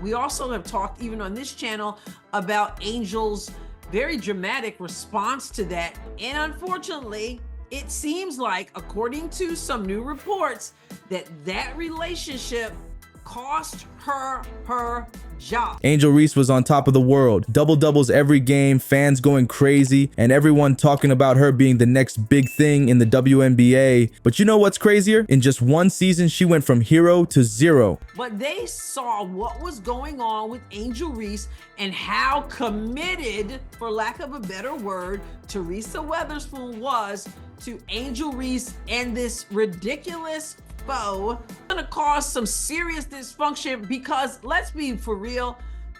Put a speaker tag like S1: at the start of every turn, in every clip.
S1: We also have talked even on this channel about Angel's very dramatic response to that. And unfortunately, it seems like, according to some new reports, that relationship cost her her job.
S2: Angel Reese was on top of the world. Double-doubles every game, fans going crazy, and everyone talking about her being the next big thing in the WNBA. But you know what's crazier? In just one season, she went from hero to zero.
S1: But they saw what was going on with Angel Reese and how committed, for lack of a better word, Teresa Weatherspoon was to Angel Reese and this ridiculous foe. It's gonna cause some serious dysfunction because, let's be for real,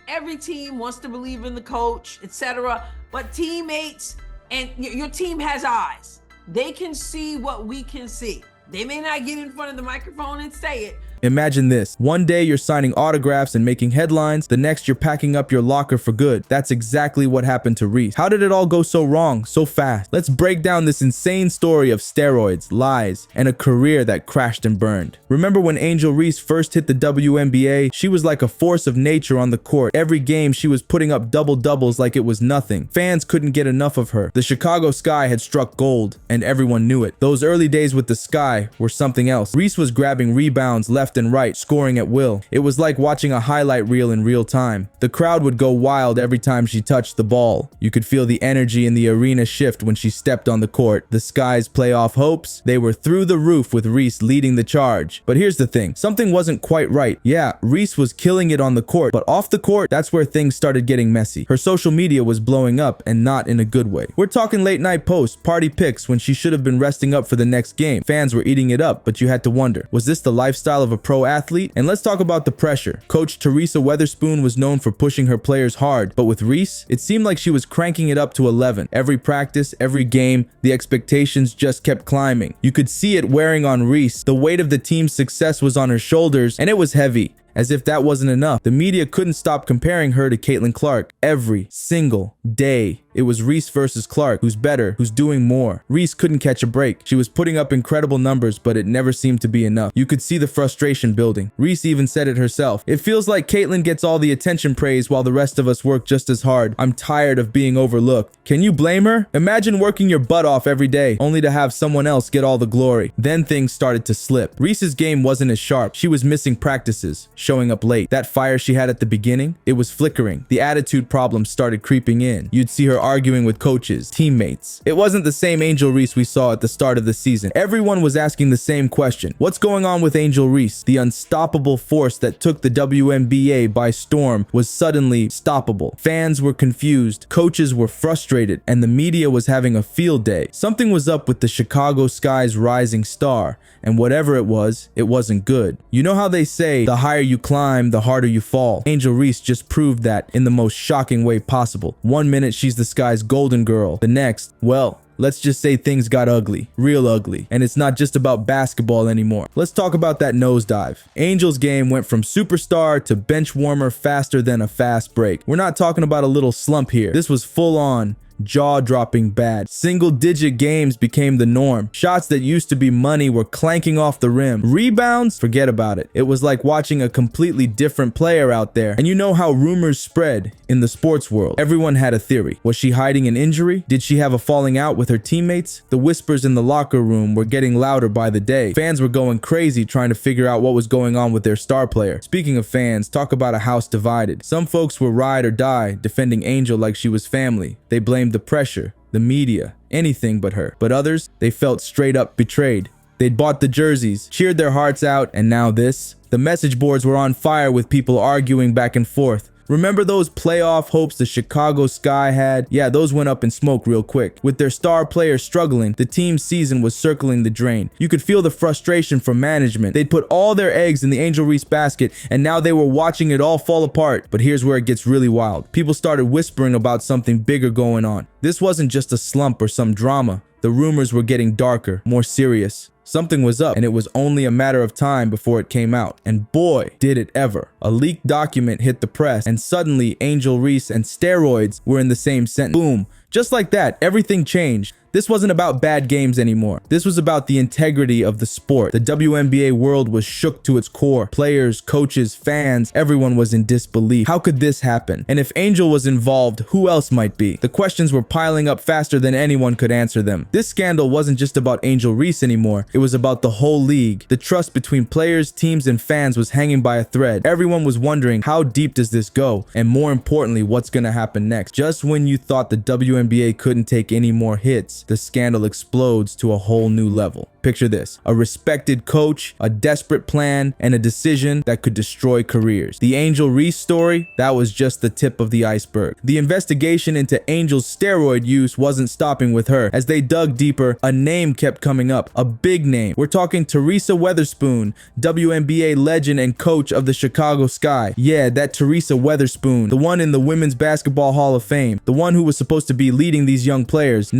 S1: every team wants to believe in the coach, etc. But teammates and your team has eyes. They can see what we can see. They may not get in front of the microphone and say it.
S2: Imagine this. One day you're signing autographs and making headlines. The next you're packing up your locker for good. That's exactly what happened to Reese. How did it all go so wrong so fast? Let's break down this insane story of steroids, lies, and a career that crashed and burned. Remember when Angel Reese first hit the WNBA? She was like a force of nature on the court. Every game she was putting up double-doubles like it was nothing. Fans couldn't get enough of her. The Chicago Sky had struck gold, and everyone knew it. Those early days with the Sky were something else. Reese was grabbing rebounds left and right, scoring at will. It was like watching a highlight reel in real time. The crowd would go wild every time she touched the ball. You could feel the energy in the arena shift when she stepped on the court. The Sky's playoff hopes, they were through the roof with Reese leading the charge. But here's the thing, something wasn't quite right. Yeah, Reese was killing it on the court, but off the court, that's where things started getting messy. Her social media was blowing up, and not in a good way. We're talking late night posts, party pics when she should have been resting up for the next game. Fans were eating it up, but you had to wonder, was this the lifestyle of a pro athlete? And let's talk about the pressure. Coach Teresa Weatherspoon was known for pushing her players hard, but with Reese, it seemed like she was cranking it up to 11. Every practice, every game, the expectations just kept climbing. You could see it wearing on Reese. The weight of the team's success was on her shoulders, and it was heavy. As if that wasn't enough, the media couldn't stop comparing her to Caitlin Clark every single day. It was Reese versus Clark. Who's better? Who's doing more? Reese couldn't catch a break. She was putting up incredible numbers, but it never seemed to be enough. You could see the frustration building. Reese even said it herself. It feels like Caitlin gets all the attention praise while the rest of us work just as hard. I'm tired of being overlooked. Can you blame her? Imagine working your butt off every day, only to have someone else get all the glory. Then things started to slip. Reese's game wasn't as sharp. She was missing practices, showing up late. That fire she had at the beginning, it was flickering. The attitude problems started creeping in. You'd see her arguing with coaches, teammates. It wasn't the same Angel Reese we saw at the start of the season. Everyone was asking the same question. What's going on with Angel Reese? The unstoppable force that took the WNBA by storm was suddenly stoppable. Fans were confused, coaches were frustrated, and the media was having a field day. Something was up with the Chicago Sky's rising star, and whatever it wasn't good. You know how they say, the higher you climb, the harder you fall. Angel Reese just proved that in the most shocking way possible. One minute she's the Sky's golden girl. The next, well, let's just say things got ugly, real ugly, and it's not just about basketball anymore. Let's talk about that nosedive. Angel's game went from superstar to bench warmer faster than a fast break. We're not talking about a little slump here. This was full on, jaw-dropping bad. Single-digit games became the norm. Shots that used to be money were clanking off the rim. Rebounds? Forget about it. It was like watching a completely different player out there. And you know how rumors spread in the sports world. Everyone had a theory. Was she hiding an injury? Did she have a falling out with her teammates? The whispers in the locker room were getting louder by the day. Fans were going crazy trying to figure out what was going on with their star player. Speaking of fans, talk about a house divided. Some folks were ride or die, defending Angel like she was family. They blamed the pressure, the media, anything but her. But others, they felt straight up betrayed. They'd bought the jerseys, cheered their hearts out, and now this. The message boards were on fire with people arguing back and forth. Remember those playoff hopes the Chicago Sky had? Yeah, those went up in smoke real quick. With their star players struggling, the team's season was circling the drain. You could feel the frustration from management. They'd put all their eggs in the Angel Reese basket, and now they were watching it all fall apart. But here's where it gets really wild. People started whispering about something bigger going on. This wasn't just a slump or some drama. The rumors were getting darker, more serious. Something was up, and it was only a matter of time before it came out. And boy, did it ever. A leaked document hit the press, and suddenly Angel Reese and steroids were in the same sentence. Boom. Just like that, everything changed. This wasn't about bad games anymore. This was about the integrity of the sport. The WNBA world was shook to its core. Players, coaches, fans, everyone was in disbelief. How could this happen? And if Angel was involved, who else might be? The questions were piling up faster than anyone could answer them. This scandal wasn't just about Angel Reese anymore. It was about the whole league. The trust between players, teams, and fans was hanging by a thread. Everyone was wondering, how deep does this go? And more importantly, what's gonna happen next? Just when you thought the WNBA couldn't take any more hits, the scandal explodes to a whole new level. Picture this: a respected coach, a desperate plan, and a decision that could destroy careers. The Angel Reese story, that was just the tip of the iceberg. The investigation into Angel's steroid use wasn't stopping with her. As they dug deeper, a name kept coming up, a big name. We're talking Teresa Weatherspoon, WNBA legend and coach of the Chicago Sky. Yeah, that Teresa Weatherspoon, the one in the Women's Basketball Hall of Fame, the one who was supposed to be leading these young players.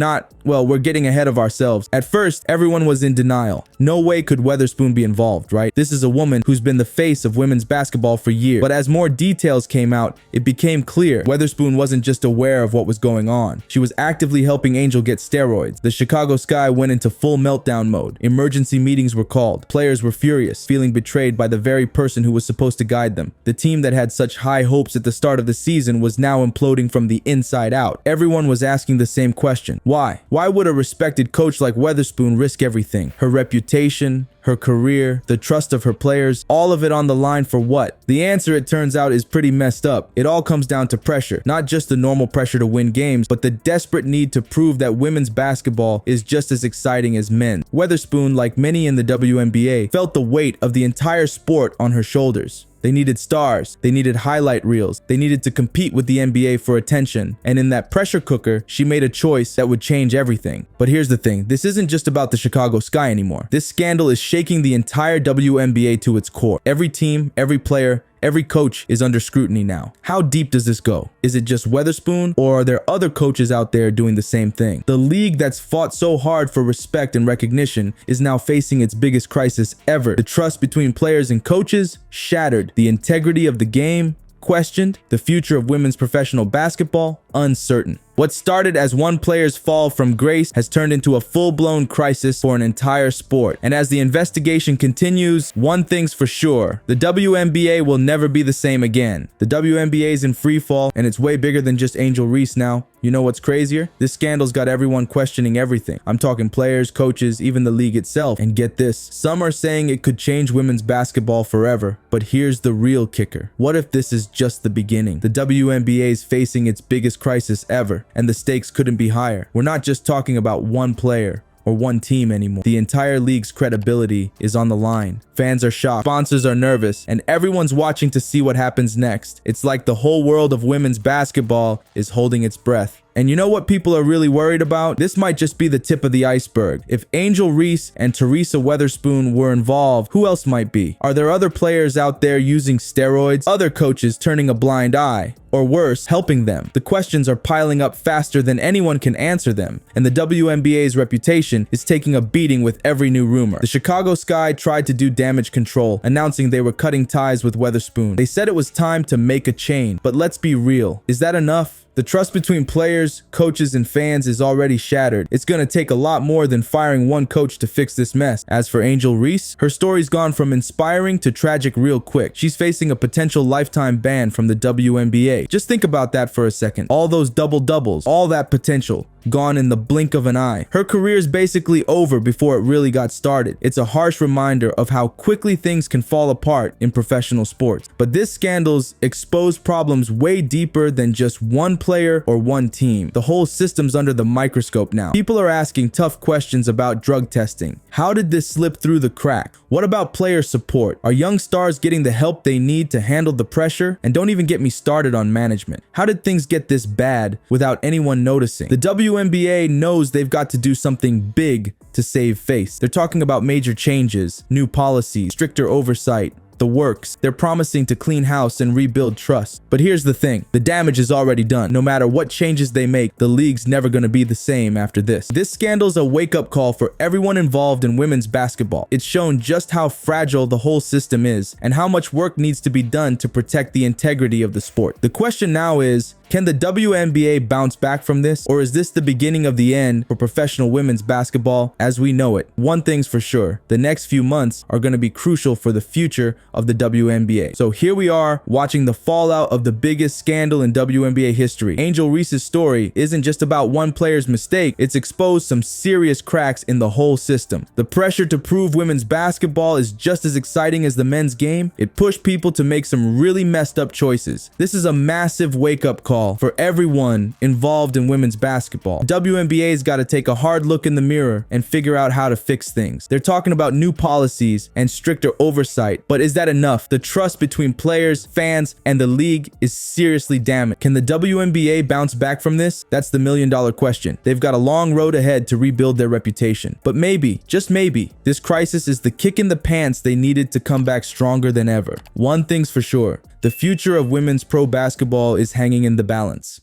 S2: Well, we're getting ahead of ourselves. At first, everyone was in denial. No way could Weatherspoon be involved, right? This is a woman who's been the face of women's basketball for years. But as more details came out, it became clear Weatherspoon wasn't just aware of what was going on. She was actively helping Angel get steroids. The Chicago Sky went into full meltdown mode. Emergency meetings were called. Players were furious, feeling betrayed by the very person who was supposed to guide them. The team that had such high hopes at the start of the season was now imploding from the inside out. Everyone was asking the same question: why? Why would a respected coach like Weatherspoon risk everything? Her reputation, her career, the trust of her players, all of it on the line for what? The answer, it turns out, is pretty messed up. It all comes down to pressure. Not just the normal pressure to win games, but the desperate need to prove that women's basketball is just as exciting as men. Weatherspoon, like many in the WNBA, felt the weight of the entire sport on her shoulders. They needed stars, they needed highlight reels, they needed to compete with the NBA for attention. And in that pressure cooker, she made a choice that would change everything. But here's the thing, this isn't just about the Chicago Sky anymore. This scandal is shaking the entire WNBA to its core. Every team, every player, every coach is under scrutiny now. How deep does this go? Is it just Weatherspoon, or are there other coaches out there doing the same thing? The league that's fought so hard for respect and recognition is now facing its biggest crisis ever. The trust between players and coaches shattered. The integrity of the game questioned. The future of women's professional basketball uncertain. What started as one player's fall from grace has turned into a full-blown crisis for an entire sport. And as the investigation continues, one thing's for sure: the WNBA will never be the same again. The WNBA's in free fall, and it's way bigger than just Angel Reese now. You know what's crazier? This scandal's got everyone questioning everything. I'm talking players, coaches, even the league itself. And get this, some are saying it could change women's basketball forever. But here's the real kicker. What if this is just the beginning? The WNBA's facing its biggest crisis ever, and the stakes couldn't be higher. We're not just talking about one player or one team anymore. The entire league's credibility is on the line. Fans are shocked, sponsors are nervous, and everyone's watching to see what happens next. It's like the whole world of women's basketball is holding its breath. And you know what people are really worried about? This might just be the tip of the iceberg. If Angel Reese and Teresa Weatherspoon were involved, who else might be? Are there other players out there using steroids? Other coaches turning a blind eye? Or worse, helping them? The questions are piling up faster than anyone can answer them, and the WNBA's reputation is taking a beating with every new rumor. The Chicago Sky tried to do damage control, announcing they were cutting ties with Weatherspoon. They said it was time to make a change, but let's be real. Is that enough? The trust between players, coaches, and fans is already shattered. It's gonna take a lot more than firing one coach to fix this mess. As for Angel Reese, her story's gone from inspiring to tragic real quick. She's facing a potential lifetime ban from the WNBA. Just think about that for a second. All those double-doubles, all that potential, gone in the blink of an eye. Her career's basically over before it really got started. It's a harsh reminder of how quickly things can fall apart in professional sports. But this scandal's exposed problems way deeper than just one player or one team. The whole system's under the microscope now. People are asking tough questions about drug testing. How did this slip through the crack? What about player support? Are young stars getting the help they need to handle the pressure? And don't even get me started on management. How did things get this bad without anyone noticing? The WNBA knows they've got to do something big to save face. They're talking about major changes, new policies, stricter oversight, the works. They're promising to clean house and rebuild trust. But here's the thing, the damage is already done. No matter what changes they make, the league's never gonna be the same after this. This scandal's a wake-up call for everyone involved in women's basketball. It's shown just how fragile the whole system is and how much work needs to be done to protect the integrity of the sport. The question now is, Can the WNBA bounce back from this, or is this the beginning of the end for professional women's basketball as we know it? One thing's for sure, the next few months are going to be crucial for the future of the WNBA. So here we are watching the fallout of the biggest scandal in WNBA history. Angel Reese's story isn't just about one player's mistake, it's exposed some serious cracks in the whole system. The pressure to prove women's basketball is just as exciting as the men's game. It pushed people to make some really messed up choices. This is a massive wake-up call for everyone involved in women's basketball. WNBA's got to take a hard look in the mirror and figure out how to fix things. They're talking about new policies and stricter oversight, but is that enough? The trust between players, fans, and the league is seriously damaged. Can the WNBA bounce back from this? That's the million-dollar question. They've got a long road ahead to rebuild their reputation. But maybe, just maybe, this crisis is the kick in the pants they needed to come back stronger than ever. One thing's for sure, the future of women's pro basketball is hanging in the balance.